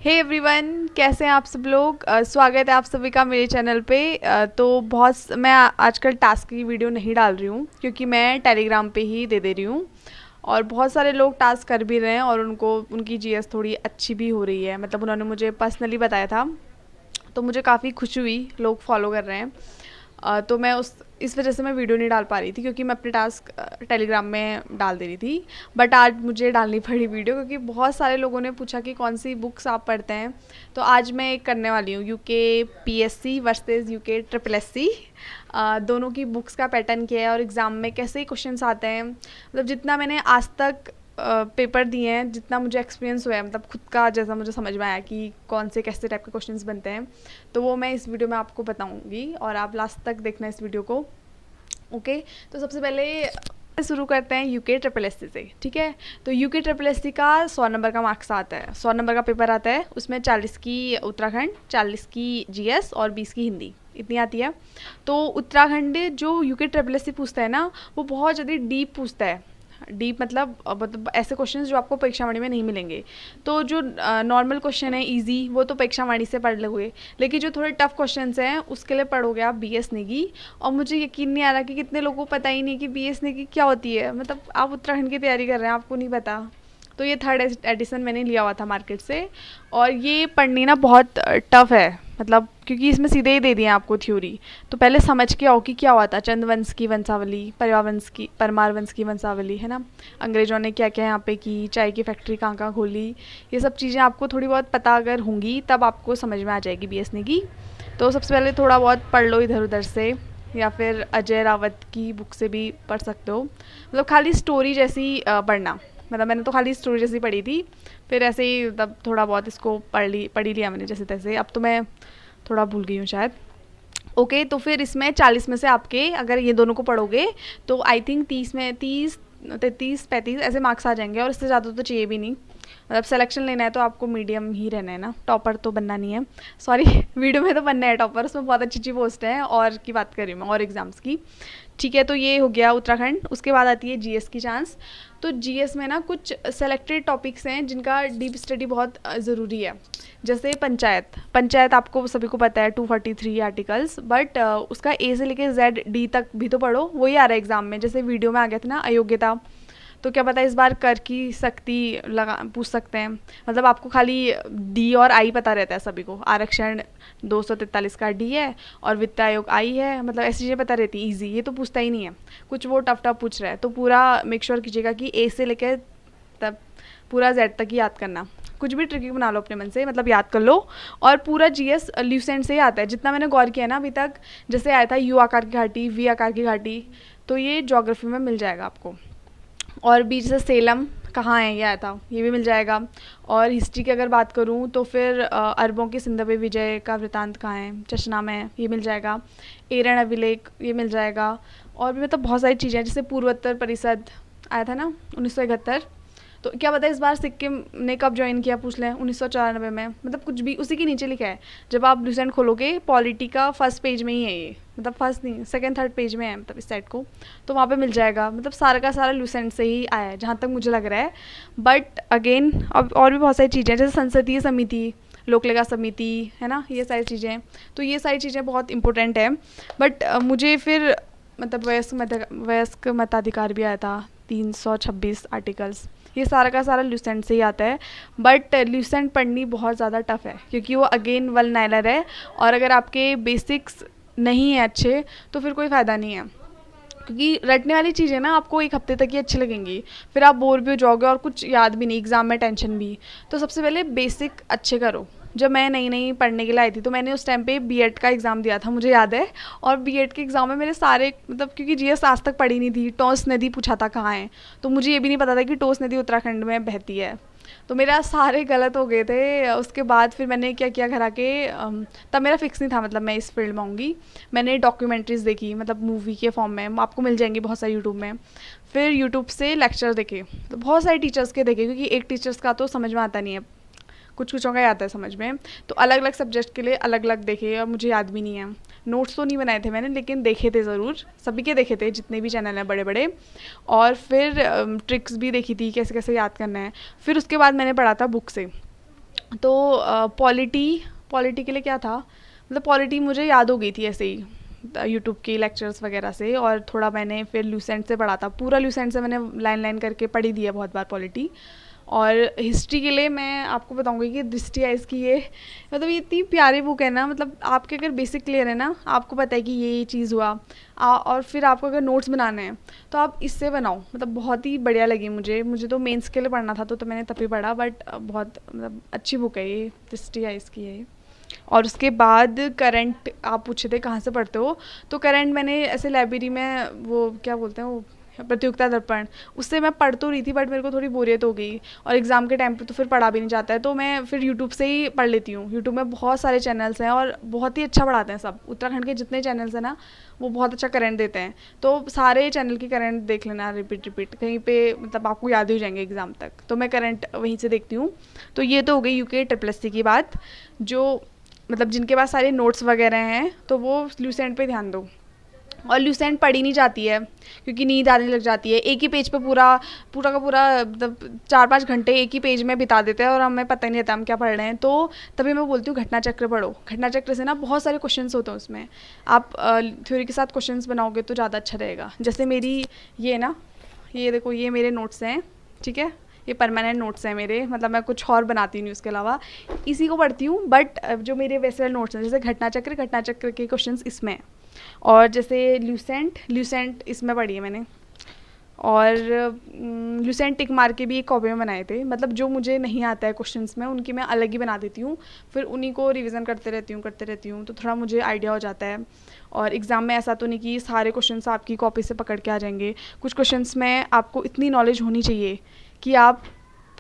Hey everyone, कैसे हैं आप सब लोग। स्वागत है आप सभी का मेरे चैनल पे। मैं आजकल टास्क की वीडियो नहीं डाल रही हूँ क्योंकि मैं टेलीग्राम पे ही दे रही हूँ। और बहुत सारे लोग टास्क कर भी रहे हैं और उनको उनकी जीएस थोड़ी अच्छी भी हो रही है। मतलब उन्होंने मुझे पर्सनली बताया था, तो मुझे काफ़ी खुशी हुई, लोग फॉलो कर रहे हैं। तो मैं उस इस वजह से मैं वीडियो नहीं डाल पा रही थी क्योंकि मैं अपने टास्क टेलीग्राम में डाल दे रही थी। बट आज मुझे डालनी पड़ी वीडियो क्योंकि बहुत सारे लोगों ने पूछा कि कौन सी बुक्स आप पढ़ते हैं। तो आज मैं एक करने वाली हूँ, UK PSC versus UK triple SC. दोनों की बुक्स का पैटर्न क्या है और एग्ज़ाम में कैसे क्वेश्चंस आते हैं। मतलब जितना मैंने आज तक पेपर दिए हैं, जितना मुझे एक्सपीरियंस हुआ है, मतलब खुद का जैसा मुझे समझ में आया कि कौन से कैसे टाइप के क्वेश्चंस बनते हैं, तो वो मैं इस वीडियो में आपको बताऊंगी और आप लास्ट तक देखना इस वीडियो को। ओके, तो सबसे पहले शुरू करते हैं यूके ट्रिपल एस सी से। ठीक है, तो यूके ट्रिपल एस सी का 100 नंबर का मार्क्स आता है, 100 नंबर का पेपर आता है। उसमें 40 की उत्तराखंड, 40 की जीएस और 20 की हिंदी, इतनी आती है। तो उत्तराखंड जो यूके ट्रिपल एस सी पूछता है ना, वो बहुत ज़्यादा डीप पूछता है। डीप मतलब ऐसे क्वेश्चंस जो आपको परीक्षा वाणी में नहीं मिलेंगे। तो जो नॉर्मल क्वेश्चन है इजी, वो तो परीक्षा वाणी से पढ़ लोगे, लेकिन जो थोड़े टफ क्वेश्चंस हैं उसके लिए पढ़ोगे आप बीएस नेगी। और मुझे यकीन नहीं आ रहा कि कितने लोगों को पता ही नहीं कि बीएस नेगी क्या होती है। मतलब आप उत्तराखंड की तैयारी कर रहे हैं, आपको नहीं पता। तो ये थर्ड एडिशन मैंने लिया हुआ था मार्केट से, और ये पढ़नी ना बहुत टफ है। मतलब क्योंकि इसमें सीधे ही दे दिए आपको थ्योरी। तो पहले समझ के आओ कि क्या हुआ था। चंद्रवंश की वंशावली, परमार वंश की वंशावली, है ना। अंग्रेजों ने क्या क्या यहाँ पे की, चाय की फैक्ट्री कहाँ कहाँ खोली, ये सब चीज़ें आपको थोड़ी बहुत पता अगर होंगी तब आपको समझ में आ जाएगी बीएस ने की। तो सबसे पहले थोड़ा बहुत पढ़ लो इधर उधर से, या फिर अजय रावत की बुक से भी पढ़ सकते हो। मतलब खाली स्टोरी जैसी पढ़ना। मतलब मैंने तो खाली स्टोरी जैसी पढ़ी थी, फिर ऐसे ही मतलब थोड़ा बहुत इसको पढ़ ही लिया मैंने जैसे तैसे। अब तो मैं थोड़ा भूल गई हूँ शायद। ओके, तो फिर इसमें 40 में से आपके अगर ये दोनों को पढ़ोगे तो आई थिंक 30 35 ऐसे मार्क्स आ जाएंगे, और इससे ज़्यादा तो चाहिए भी नहीं। मतलब सिलेक्शन लेना है तो आपको मीडियम ही रहना है ना, टॉपर तो बनना नहीं है। सॉरी वीडियो में तो बनना है टॉपर, उसमें बहुत अच्छी अच्छी पोस्ट है और की बात कर रही हूँ मैं, और एग्ज़ाम्स की। ठीक है, तो ये हो गया उत्तराखंड। उसके बाद आती है जीएस की चांस। तो जीएस में ना कुछ सेलेक्टेड टॉपिक्स हैं जिनका डीप स्टडी बहुत ज़रूरी है। जैसे पंचायत पंचायत आपको सभी को पता है 243 आर्टिकल्स, बट उसका ए से लेके जेड डी तक भी तो पढ़ो, वही आ रहा है एग्जाम में। जैसे वीडियो में आ गया था ना अयोग्यता, तो क्या पता इस बार कर की सकती लगा पूछ सकते हैं। मतलब आपको खाली डी और आई पता रहता है सभी को। आरक्षण 243 का डी है और वित्त आयोग आई है, मतलब ऐसी चीज़ें पता रहती है ईजी। ये तो पूछता ही नहीं है, कुछ वो टफ टफ पूछ रहा है। तो पूरा मेक श्योर कीजिएगा कि ए से लेकर तब पूरा जेड तक ही याद करना। कुछ भी ट्रिकी बना लो अपने मन से, मतलब याद कर लो। और पूरा जीएस ल्यूसेंट से ही आता है, जितना मैंने गौर किया ना अभी तक। जैसे आया था यू आकार की घाटी, वी आकार की घाटी, तो ये ज्योग्राफी में मिल जाएगा आपको। और बीच से सेलम कहाँ है ये आया था, ये भी मिल जाएगा। और हिस्ट्री की अगर बात करूँ तो फिर अरबों के सिंधवे विजय का वृतांत कहाँ है, चशना में है, ये मिल जाएगा। एरण अभिलेख ये मिल जाएगा। और भी मतलब बहुत सारी चीज़ें, जैसे पूर्वोत्तर परिषद आया था ना 1971। तो क्या पता इस बार सिक्किम ने कब ज्वाइन किया, पूछ लें 1994 में। मतलब कुछ भी उसी के नीचे लिखा है। जब आप लूसेंट खोलोगे पॉलिटी का फर्स्ट पेज में ही है ये, मतलब फर्स्ट नहीं सेकंड थर्ड पेज में है, मतलब इस साइड को। तो वहाँ पे मिल जाएगा। मतलब सारा का सारा लूसेंट से ही आया है जहाँ तक मुझे लग रहा है। बट अगेन अब और भी बहुत सारी चीज़ें, जैसे संसदीय समिति, लोक लेखा समिति, है ना, ये सारी चीज़ें। तो ये सारी चीज़ें बहुत इंपॉर्टेंट है। बट मुझे फिर मतलब वयस्क मताधिकार भी आया था, 326 आर्टिकल्स। ये सारा का सारा ल्यूसेंट से ही आता है। बट ल्यूसेंट पढ़नी बहुत ज़्यादा टफ है क्योंकि वो अगेन वन नाइलर है। और अगर आपके बेसिक्स नहीं है अच्छे तो फिर कोई फ़ायदा नहीं है, क्योंकि रटने वाली चीज़ें ना आपको एक हफ्ते तक ही अच्छी लगेंगी, फिर आप बोर भी हो जाओगे और कुछ याद भी नहीं, एग्ज़ाम में टेंशन भी। तो सबसे पहले बेसिक अच्छे करो। जब मैं नई नई पढ़ने के लिए आई थी तो मैंने उस टाइम पे बीएड का एग्ज़ाम दिया था, मुझे याद है। और बीएड के एग्ज़ाम में मेरे सारे मतलब, क्योंकि जीएस आज तक पढ़ी नहीं थी, टोंस नदी पूछा था कहाँ है, तो मुझे ये भी नहीं पता था कि टोंस नदी उत्तराखंड में बहती है। तो मेरा सारे गलत हो गए थे। उसके बाद फिर मैंने क्या किया घर आके, तब मेरा फिक्स नहीं था मतलब मैं इस फील्ड में आऊँगी। मैंने डॉक्यूमेंट्रीज़ देखी, मतलब मूवी के फॉर्म में, आपको मिल जाएंगी बहुत सारी यूट्यूब में। फिर यूट्यूब से लेक्चर देखे, तो बहुत सारे टीचर्स के देखे, क्योंकि एक टीचर्स का तो समझ में आता नहीं है, कुछ कुछों का आता है समझ में। तो अलग अलग सब्जेक्ट के लिए अलग अलग देखे, और मुझे याद भी नहीं है। नोट्स तो नहीं बनाए थे मैंने, लेकिन देखे थे ज़रूर, सभी के देखे थे जितने भी चैनल हैं बड़े बड़े। और फिर ट्रिक्स भी देखी थी कैसे कैसे याद करना है। फिर उसके बाद मैंने पढ़ा था बुक से। तो पॉलिटी पॉलिटी के लिए क्या था, मतलब पॉलिटी मुझे याद हो गई थी ऐसे ही यूट्यूब के लेक्चर्स वगैरह से, और थोड़ा मैंने फिर ल्यूसेंट से पढ़ा था, पूरा ल्यूसेंट से मैंने लाइन लाइन करके पढ़ी दी है बहुत बार पॉलिटी। और हिस्ट्री के लिए मैं आपको बताऊंगी कि दृष्टि आइज की ये, मतलब ये इतनी प्यारी बुक है ना, मतलब आपके अगर बेसिक क्लियर है ना, आपको पता है कि ये चीज़ हुआ, और फिर आपको अगर नोट्स बनाने हैं तो आप इससे बनाओ, मतलब बहुत ही बढ़िया लगी मुझे। मुझे तो मेंस के लिए पढ़ना था तो मैंने तभी पढ़ा, बट बहुत मतलब अच्छी बुक है ये, दृष्टि आइज की है। और उसके बाद करंट आप पूछे थे कहाँ से पढ़ते हो, तो करंट मैंने ऐसे लाइब्रेरी में, वो क्या बोलते हैं वो, प्रतियोगिता दर्पण, उससे मैं पढ़ तो रही थी, बट मेरे को थोड़ी बोरियत हो गई, और एग्ज़ाम के टाइम पे तो फिर पढ़ा भी नहीं जाता है, तो मैं फिर यूट्यूब से ही पढ़ लेती हूँ। यूट्यूब में बहुत सारे चैनल्स हैं और बहुत ही अच्छा पढ़ाते हैं सब, उत्तराखंड के जितने चैनल्स हैं ना वो बहुत अच्छा करंट देते हैं, तो सारे चैनल की करंट देख लेना रिपीट रिपीट कहीं पे, मतलब आपको याद ही हो जाएंगे एग्ज़ाम तक, तो मैं करंट वहीं से देखती हूँ। तो ये तो हो गई यूके ट्रिपल एस सी की बात। जो मतलब जिनके पास सारे नोट्स वगैरह हैं तो वो ल्यूसेंट पे ध्यान दो। और ल्यूसेंट पढ़ी नहीं जाती है क्योंकि नींद आने लग जाती है, एक ही पेज पे पूरा पूरा का पूरा मतलब 4-5 घंटे एक ही पेज में बिता देते हैं और हमें पता ही नहीं रहता हम क्या पढ़ रहे हैं। तो तभी मैं बोलती हूँ घटना चक्र पढ़ो, घटना चक्र से ना बहुत सारे क्वेश्चंस होते हैं उसमें, आप थ्योरी के साथ क्वेश्चंस बनाओगे तो ज़्यादा अच्छा रहेगा। जैसे मेरी ये ना, ये देखो ये मेरे नोट्स हैं, ठीक है, ये परमानेंट नोट्स हैं मेरे, मतलब मैं कुछ और बनाती नहीं उसके अलावा, इसी को पढ़ती हूँ। बट जो मेरे वैसे वाले नोट्स हैं, जैसे घटना चक्र के क्वेश्चंस इसमें हैं, और जैसे ल्यूसेंट इसमें पढ़ी है मैंने, और ल्यूसेंट टिक मार के भी एक कॉपी में बनाए थे, मतलब जो मुझे नहीं आता है क्वेश्चंस में उनकी मैं अलग ही बना देती हूँ, फिर उन्हीं को रिवीजन करते रहती हूँ तो थोड़ा मुझे आइडिया हो जाता है। और एग्ज़ाम में ऐसा तो नहीं कि सारे क्वेश्चंस आपकी कॉपी से पकड़ के आ जाएंगे, कुछ क्वेश्चंस में आपको इतनी नॉलेज होनी चाहिए कि आप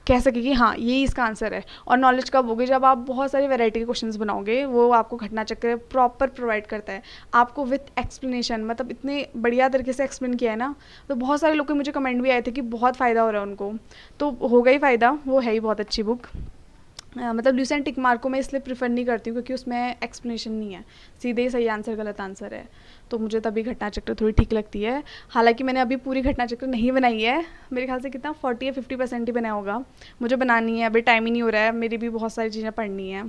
कह सके कि हाँ यही इसका आंसर है। और नॉलेज कब होगी, जब आप बहुत सारी वैरायटी के क्वेश्चंस बनाओगे, वो आपको घटना चक्र प्रॉपर प्रोवाइड करता है आपको विथ एक्सप्लेनेशन, मतलब इतने बढ़िया तरीके से एक्सप्लेन किया है ना, तो बहुत सारे लोग के मुझे कमेंट भी आए थे कि बहुत फ़ायदा हो रहा है उनको, तो होगा ही फ़ायदा, वो है ही बहुत अच्छी बुक। मतलब ल्यूसेंट टिक मार्क को मैं इसलिए प्रेफर नहीं करती हूँ क्योंकि उसमें एक्सप्लेनेशन नहीं है, सीधे सही आंसर गलत आंसर है, तो मुझे तभी घटना चक्र थोड़ी ठीक लगती है। हालांकि मैंने अभी पूरी घटना चक्र नहीं बनाई है, मेरे ख्याल से कितना 40 या 50% ही बनाया होगा, मुझे बनानी है, अभी टाइम ही नहीं हो रहा है, मेरी भी बहुत सारी चीज़ें पढ़नी है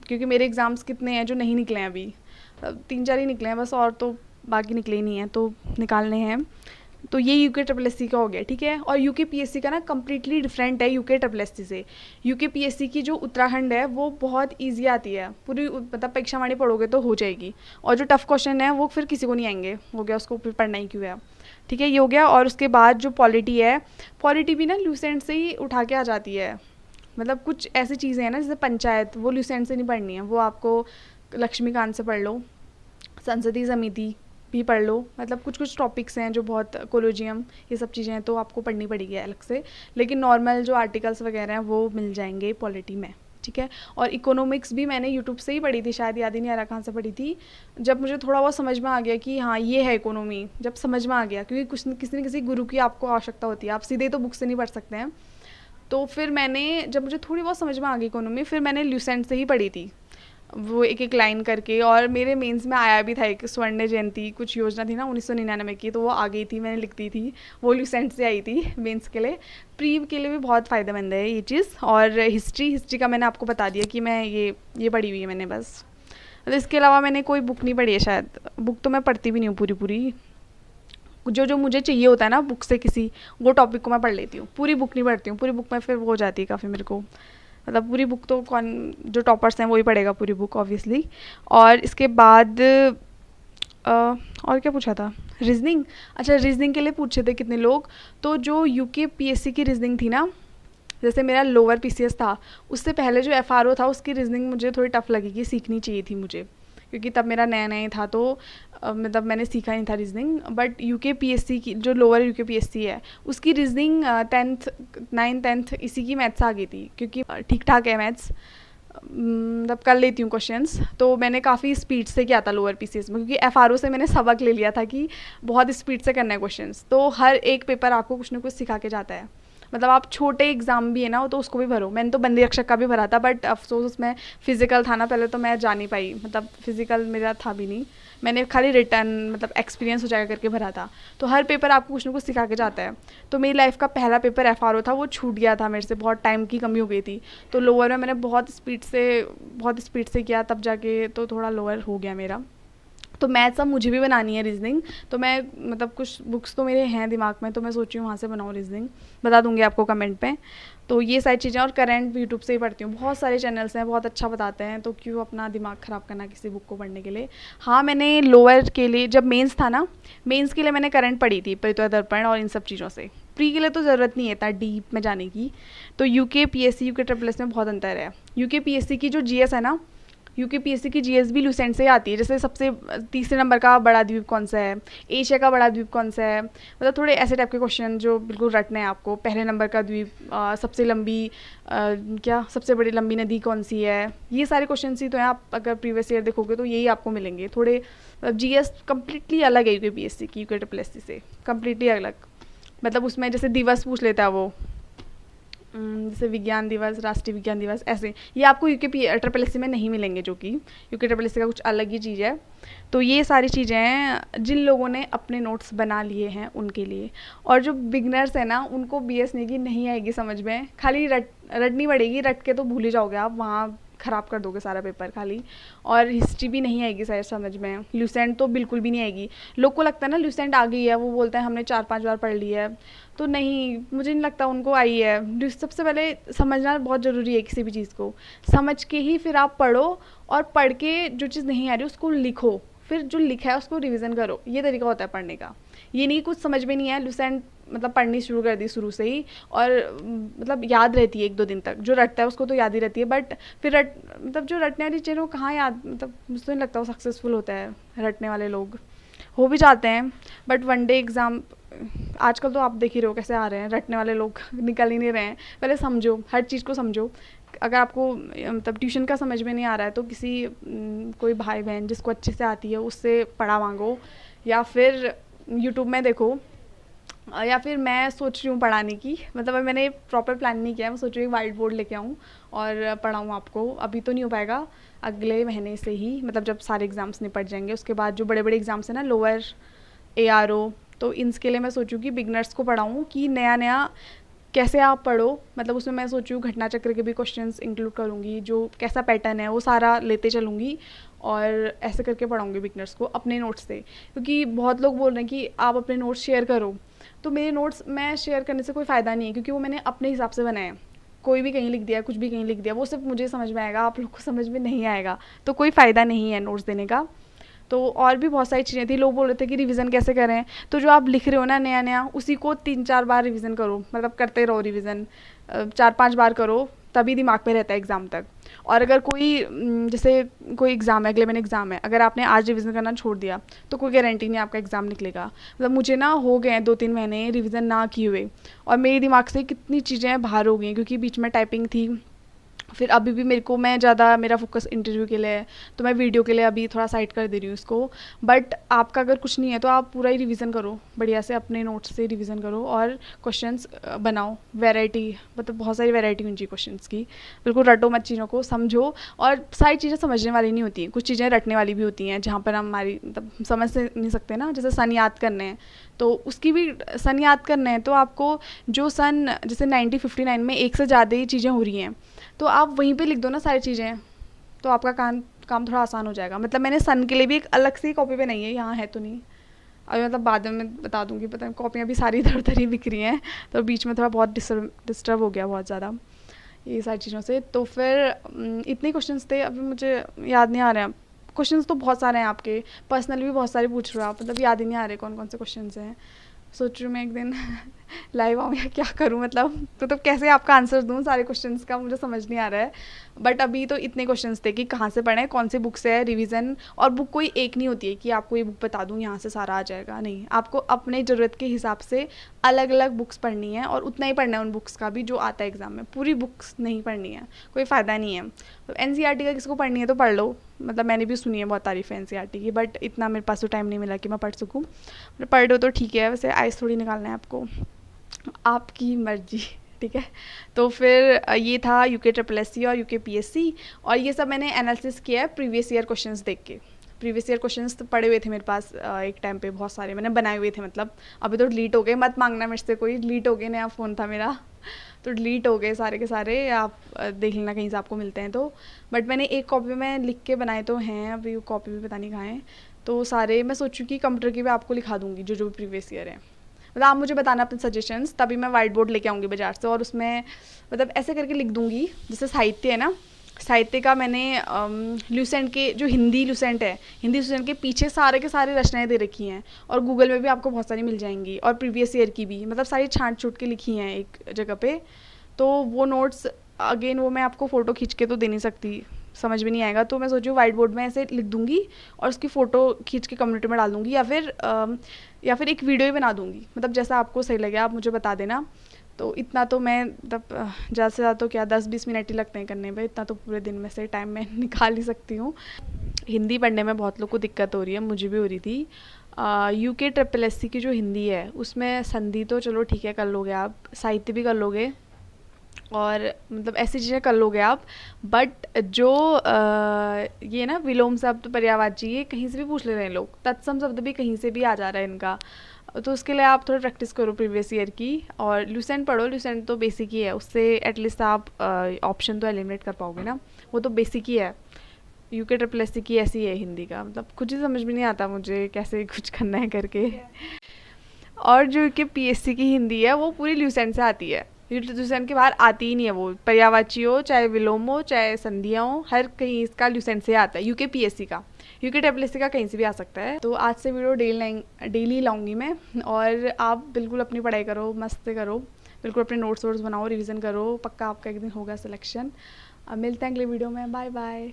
क्योंकि मेरे एग्ज़ाम्स कितने हैं जो नहीं निकले हैं अभी, 3-4 ही निकले हैं बस, और तो बाकी निकले ही नहीं हैं, तो निकालने हैं। तो ये यूके ट्रिपल एस सी का हो गया, ठीक है। और यूके पीएससी का ना कम्प्लीटली डिफरेंट है यूके ट्रिपल एस सी से। यूके पीएससी की जो उत्तराखंड है वो बहुत इजी आती है, पूरी मतलब परीक्षा वाणी पढ़ोगे तो हो जाएगी, और जो टफ क्वेश्चन है वो फिर किसी को नहीं आएंगे, हो गया, उसको फिर पढ़ना ही क्यों है, ठीक है, ये हो गया। और उसके बाद जो पॉलिटी है, पॉलिटी भी ना ल्यूसेंट से ही उठा के आ जाती है, मतलब कुछ ऐसी चीज़ें हैं ना जैसे पंचायत, वो ल्यूसेंट से नहीं पढ़नी है, वो आपको लक्ष्मीकांत से पढ़ लो, संसदीय समिति भी पढ़ लो, मतलब कुछ कुछ टॉपिक्स हैं जो बहुत, कोलोजियम, ये सब चीज़ें हैं तो आपको पढ़नी पड़ेगी अलग से, लेकिन नॉर्मल जो आर्टिकल्स वगैरह हैं वो मिल जाएंगे पॉलिटी में, ठीक है। और इकोनॉमिक्स भी मैंने यूट्यूब से ही पढ़ी थी, शायद याद ही नहीं आ रहा कहाँ से पढ़ी थी, जब मुझे थोड़ा बहुत समझ में आ गया कि हाँ ये है इकोनॉमी, जब समझ में आ गया, क्योंकि कुछ किसी न किसी गुरु की आपको आवश्यकता होती है, आप सीधे तो बुक से नहीं पढ़ सकते हैं, तो फिर मैंने, जब मुझे थोड़ी बहुत समझ में आ गई इकोनॉमी, फिर मैंने ल्यूसेंट से ही पढ़ी थी वो एक एक लाइन करके। और मेरे मेंस में आया भी था एक स्वर्ण जयंती कुछ योजना थी ना 1999 की, तो वो आ गई थी, मैंने लिख दी थी, वो ल्यूसेंट से आई थी मेंस के लिए। प्री के लिए भी बहुत फ़ायदेमंद है ये चीज़। और हिस्ट्री का मैंने आपको बता दिया कि मैं ये पढ़ी हुई है मैंने बस, तो इसके अलावा मैंने कोई बुक नहीं पढ़ी है, शायद बुक तो मैं पढ़ती भी नहीं हूँ पूरी पूरी, जो जो मुझे चाहिए होता है ना बुक से किसी, वो टॉपिक को मैं पढ़ लेती हूँ, पूरी बुक नहीं पढ़ती हूँ, पूरी बुक में फिर वो हो जाती है काफ़ी मेरे को, मतलब पूरी बुक तो कौन, जो टॉपर्स हैं वही पढ़ेगा पूरी बुक ऑब्वियसली। और इसके बाद और क्या पूछा था, रीजनिंग, अच्छा रीजनिंग के लिए पूछे थे कितने लोग, तो जो यूके पीएससी की रीजनिंग थी ना, जैसे मेरा लोअर पीसीएस था, उससे पहले जो एफआरओ था उसकी रीजनिंग मुझे थोड़ी टफ लगेगी, सीखनी चाहिए थी मुझे, क्योंकि तब मेरा नया नया था, तो मतलब मैंने सीखा नहीं था रीजनिंग। बट यूके पीएससी की जो लोअर यूके पीएससी है उसकी रीजनिंग 10th 9th 10th इसी की मैथ्स आ गई थी, क्योंकि ठीक ठाक है मैथ्स, मतलब कर लेती हूँ क्वेश्चंस, तो मैंने काफ़ी स्पीड से किया था लोअर पीसीएस में, क्योंकि एफआरओ से मैंने सबक ले लिया था कि बहुत स्पीड से करना है क्वेश्चंस, तो हर एक पेपर आपको कुछ ना कुछ सिखा के जाता है। मतलब आप छोटे एग्ज़ाम भी है ना तो उसको भी भरो। मैंने तो बंदी रक्षक का भी भरा था, बट अफसोस उसमें फ़िज़िकल था ना, पहले तो मैं जा नहीं पाई, मतलब फ़िज़िकल मेरा था भी नहीं, मैंने खाली रिटर्न मतलब एक्सपीरियंस हो जाएगा करके भरा था। तो हर पेपर आपको कुछ ना कुछ सिखा के जाता है। तो मेरी लाइफ का पहला पेपर FRO था, वो छूट गया था मेरे से, बहुत टाइम की कमी हो गई थी। तो लोअर में मैंने बहुत स्पीड से किया, तब जाके तो थोड़ा लोअर हो गया मेरा। तो मैथ्स अब मुझे भी बनानी है, रीजनिंग। तो मैं मतलब कुछ बुक्स तो मेरे हैं दिमाग में, तो मैं सोच रही हूँ वहाँ से बनाऊँ रीजनिंग, बता दूँगी आपको कमेंट पे। तो ये सारी चीज़ें, और करंट यूट्यूब से ही पढ़ती हूँ, बहुत सारे चैनल्स हैं बहुत अच्छा बताते हैं, तो क्यों अपना दिमाग ख़राब करना किसी बुक को पढ़ने के लिए। हाँ, मैंने लोअर के लिए जब मेंस था ना, मेंस के लिए मैंने करंट पढ़ी थी, परितोष दर्पण और इन सब चीज़ों से। प्री के लिए तो ज़रूरत नहीं है इतना डीप में जाने की। तो UK PSC UK triple S में बहुत अंतर है। यूके पीएससी की जो जीएस है ना, यूके पीएससी की जीएस भी लूसेंट से ही आती है। जैसे सबसे तीसरे नंबर का बड़ा द्वीप कौन सा है, एशिया का बड़ा द्वीप कौन सा है, मतलब थोड़े ऐसे टाइप के क्वेश्चन जो बिल्कुल रटने हैं आपको। पहले नंबर का द्वीप, सबसे लंबी क्या सबसे बड़ी लंबी नदी कौन सी है, ये सारे क्वेश्चन ही तो हैं। आप अगर प्रीवियस ईयर देखोगे तो यही आपको मिलेंगे। थोड़े जीएस कम्प्लीटली अलग है यूके पीएससी की, यूके ट्रिपल एससी से कम्प्लीटली अलग। मतलब उसमें जैसे दिवस पूछ लेता है वो, जैसे विज्ञान दिवस, राष्ट्रीय विज्ञान दिवस, ऐसे ये आपको यूके ट्रिपल एससी में नहीं मिलेंगे, जो कि यूके ट्रिपल एससी का कुछ अलग ही चीज़ है। तो ये सारी चीज़ें हैं जिन लोगों ने अपने नोट्स बना लिए हैं उनके लिए। और जो बिगनर्स हैं ना, उनको BS नेगी नहीं आएगी समझ में, खाली रटनी पड़ेगी, रट के तो भूल ही जाओगे आप, वहाँ ख़राब कर दोगे सारा पेपर खाली। और हिस्ट्री भी नहीं आएगी शायद समझ में, लूसेंट तो बिल्कुल भी नहीं आएगी। लोग को लगता है ना लूसेंट आ गई है, वो बोलते हैं हमने 4-5 बार पढ़ ली है, तो नहीं, मुझे नहीं लगता उनको आई है। सबसे पहले समझना बहुत ज़रूरी है, किसी भी चीज़ को समझ के ही फिर आप पढ़ो, और पढ़ के जो चीज़ नहीं आ रही उसको लिखो, फिर जो लिखा है उसको रिवीजन करो। ये तरीका होता है पढ़ने का। ये नहीं कुछ समझ में नहीं है, लूसेंट मतलब पढ़नी शुरू कर दी शुरू से ही, और मतलब याद रहती है 1-2 दिन तक। जो रटता है उसको तो याद ही रहती है, बट फिर मतलब जो रटने वाली चीज़ें वो कहाँ याद, मतलब मुझे तो नहीं लगता वो सक्सेसफुल होता है। रटने वाले लोग हो भी जाते हैं, बट वन डे एग्ज़ाम आजकल तो आप देख ही रहे हो कैसे आ रहे हैं, रटने वाले लोग निकल ही नहीं रहे हैं। पहले समझो, हर चीज़ को समझो। अगर आपको मतलब ट्यूशन का समझ में नहीं आ रहा है तो किसी कोई भाई बहन जिसको अच्छे से आती है उससे पढ़ा मांगो, या फिर यूट्यूब में देखो, या फिर मैं सोच रही हूँ पढ़ाने की, मतलब अभी मैंने प्रॉपर प्लान नहीं किया है। मैं सोच रही हूँ वाइट बोर्ड लेके आऊँ और पढ़ाऊँ आपको। अभी तो नहीं हो पाएगा, अगले महीने से ही, मतलब जब सारे एग्ज़ाम्स निपट जाएंगे उसके बाद जो बड़े बड़े एग्ज़ाम्स हैं ना, लोअर ARO, तो इनके लिए मैं सोचूँ कि बिगनर्स को पढ़ाऊँ कि नया नया कैसे आप पढ़ो। मतलब उसमें मैं सोचूँ घटना चक्र के भी क्वेश्चंस इंक्लूड करूँगी, जो कैसा पैटर्न है वो सारा लेते चलूँगी, और ऐसे करके पढ़ाऊँगी बिगनर्स को अपने नोट्स से। क्योंकि बहुत लोग बोल रहे हैं कि आप अपने नोट्स शेयर करो, तो मेरे नोट्स मैं शेयर करने से कोई फ़ायदा नहीं है, क्योंकि वो मैंने अपने हिसाब से बनाए हैं। कोई भी कहीं लिख दिया, कुछ भी कहीं लिख दिया, वो सिर्फ मुझे समझ में आएगा, आप लोग को समझ में नहीं आएगा, तो कोई फ़ायदा नहीं है नोट्स देने का। तो और भी बहुत सारी चीज़ें थी। लोग बोल रहे थे कि रिवीजन कैसे करें, तो जो आप लिख रहे हो ना नया नया, उसी को 3-4 बार रिवीजन करो, मतलब करते रहो रिवीजन, 4-5 बार करो, तभी दिमाग में रहता है एग्ज़ाम तक। और अगर कोई जैसे कोई एग्ज़ाम है, अगले महीने एग्ज़ाम है, अगर आपने आज रिवीजन करना छोड़ दिया तो कोई गारंटी नहीं आपका एग्ज़ाम निकलेगा। मतलब मुझे ना हो गए हैं 2-3 महीने रिवीजन ना किए हुए, और मेरे दिमाग से कितनी चीज़ें बाहर हो गई, क्योंकि बीच में टाइपिंग थी। फिर अभी भी मेरे को, मैं ज़्यादा मेरा फोकस इंटरव्यू के लिए है, तो मैं वीडियो के लिए अभी थोड़ा साइड कर दे रही हूँ इसको। बट आपका अगर कुछ नहीं है तो आप पूरा ही रिवीजन करो, बढ़िया से अपने नोट्स से रिवीजन करो, और क्वेश्चंस बनाओ, वैरायटी, मतलब बहुत सारी वैरायटी होनी चाहिए क्वेश्चंस की। बिल्कुल रटो मत, चीज़ों को समझो। और सारी चीज़ें समझने वाली नहीं होती, कुछ चीज़ें रटने वाली भी होती हैं, जहाँ पर हमारी मतलब समझ से नहीं सकते ना। जैसे सन याद करने हैं, तो उसकी भी सन याद करने हैं, तो आपको जो सन जैसे 1959 में एक से ज़्यादा ही चीज़ें हो रही हैं, तो आप वहीं पे लिख दो ना सारी चीज़ें, तो आपका काम थोड़ा आसान हो जाएगा। मतलब मैंने सन के लिए भी एक अलग से कॉपी पे नहीं है, यहाँ है तो नहीं अभी, मतलब बाद में बता दूँगी। पता नहीं कॉपियाँ भी सारी इधर उधर ही बिक रही हैं, तो बीच में थोड़ा बहुत डिस्टर्ब हो गया बहुत ज़्यादा ये सारी चीज़ों से। तो फिर इतने क्वेश्चंस थे, अभी मुझे याद नहीं आ रहे हैं। क्वेश्चंस तो बहुत सारे हैं आपके, पर्सनली भी बहुत सारे पूछ रहे हो आप, मतलब याद ही नहीं आ रहे कौन कौन से क्वेश्चंस हैं। सोच रही हूँ मैं एक दिन लाइव आऊँ या क्या करूँ, मतलब कैसे आपका आंसर दूँ सारे क्वेश्चंस का, मुझे समझ नहीं आ रहा है। बट अभी तो इतने क्वेश्चंस थे कि कहाँ से पढ़ें, कौन सी बुक से है रिवीजन। और बुक कोई एक नहीं होती है कि आपको ये बुक बता दूँ यहाँ से सारा आ जाएगा, नहीं, आपको अपने ज़रूरत के हिसाब से अलग अलग बुक्स पढ़नी है, और उतना ही पढ़ना है उन बुक्स का भी जो आता है एग्ज़ाम में। पूरी बुक्स नहीं पढ़नी है, कोई फ़ायदा नहीं है। तो NCERT का किसी को पढ़नी है तो पढ़ लो, मतलब मैंने भी सुनी है बहुत तारीफ़ है NCERT की, बट इतना मेरे पास तो टाइम नहीं मिला कि मैं पढ़ सकूँ। पढ़ लो तो ठीक है, वैसे आइस थोड़ी निकालना है आपको, आपकी मर्जी। ठीक है। तो फिर ये था यूके ट्रिपल एस सी और यूके पीएससी, और ये सब मैंने एनालिसिस किया है प्रीवियस ईयर क्वेश्चंस देख के। प्रीवियस ईयर क्वेश्चंस तो पड़े हुए थे मेरे पास एक टाइम पे, बहुत सारे मैंने बनाए हुए थे, मतलब अभी तो डिलीट हो गए, मत मांगना मेरे से कोई, डिलीट हो गए, नया फ़ोन था मेरा तो डिलीट हो गए सारे के सारे, आप देख लेना कहीं से आपको मिलते हैं तो। बट मैंने एक कॉपी में लिख के बनाए तो हैं, अभी वो कॉपी भी पता नहीं कहाँ है। तो सारे मैं सोचूँ कि कंप्यूटर की भी आपको लिखा दूँगी जो जो भी प्रीवियस ईयर है। मतलब आप मुझे बताना अपने सजेशंस, तभी मैं वाइट बोर्ड लेके आऊँगी बाजार से, और उसमें मतलब ऐसे करके लिख दूँगी। जैसे साहित्य है ना, साहित्य का मैंने ल्यूसेंट के जो हिंदी ल्यूसेंट है, हिंदी ल्यूसेंट के पीछे सारे के सारे रचनाएं दे रखी हैं, और गूगल में भी आपको बहुत सारी मिल जाएंगी, और प्रीवियस ईयर की भी, मतलब सारी छांट छूट के लिखी हैं एक जगह पे। तो वो नोट्स अगेन वो मैं आपको फ़ोटो खींच के तो दे नहीं सकती, समझ में नहीं आएगा, तो मैं सोचूँ वाइट बोर्ड में ऐसे लिख दूँगी और उसकी फ़ोटो खींच के कम्युनिटी में डाल दूँगी, या फिर एक वीडियो ही बना दूँगी, मतलब जैसा आपको सही लगे आप मुझे बता देना। तो इतना तो मैं मतलब ज़्यादा से ज़्यादा तो क्या 10-20 मिनट ही लगते हैं करने में, इतना तो पूरे दिन में से टाइम मैं निकाल ही सकती हूँ। हिंदी पढ़ने में बहुत लोग को दिक्कत हो रही है, मुझे भी हो रही थी। यूके ट्रिपल एस सी की जो हिंदी है उसमें संधि तो चलो ठीक है कर लोगे आप, साहित्य भी कर लोगे, और मतलब ऐसी चीज़ें कर लोगे आप, बट जो ये ना विलोम शब्द पर्यायवाची, ये कहीं से भी पूछ ले रहे हैं लोग, तत्सम शब्द भी कहीं से भी आ जा रहा है इनका। तो उसके लिए आप थोड़ा प्रैक्टिस करो प्रीवियस ईयर की, और ल्यूसेंट पढ़ो, ल्यूसेंट तो बेसिक ही है, उससे एटलीस्ट आप ऑप्शन तो एलिमिनेट कर पाओगे ना, वो तो बेसिक ही है। यूके ट्रिपल एस सी की ऐसी है हिंदी का, मतलब कुछ ही समझ में नहीं आता मुझे कैसे कुछ करना है करके। और जो कि पीएससी की हिंदी है वो पूरी ल्यूसेंट से आती है, ल्यूसेंट के बाहर आती ही नहीं है, वो पर्यायवाची हो चाहे विलोम हो चाहे संधियाँ हो, हर कहीं इसका ल्यूसेंट से आता है यूके पीएससी का। यूके ट्रिपल एस सी का कहीं से भी आ सकता है। तो आज से वीडियो डेली लाऊंगी मैं, और आप बिल्कुल अपनी पढ़ाई करो, मस्त करो, बिल्कुल अपने नोट्स वोट्स बनाओ, रिविज़न करो, पक्का आपका एक दिन होगा सिलेक्शन। अब मिलते हैं अगले वीडियो में, बाय बाय।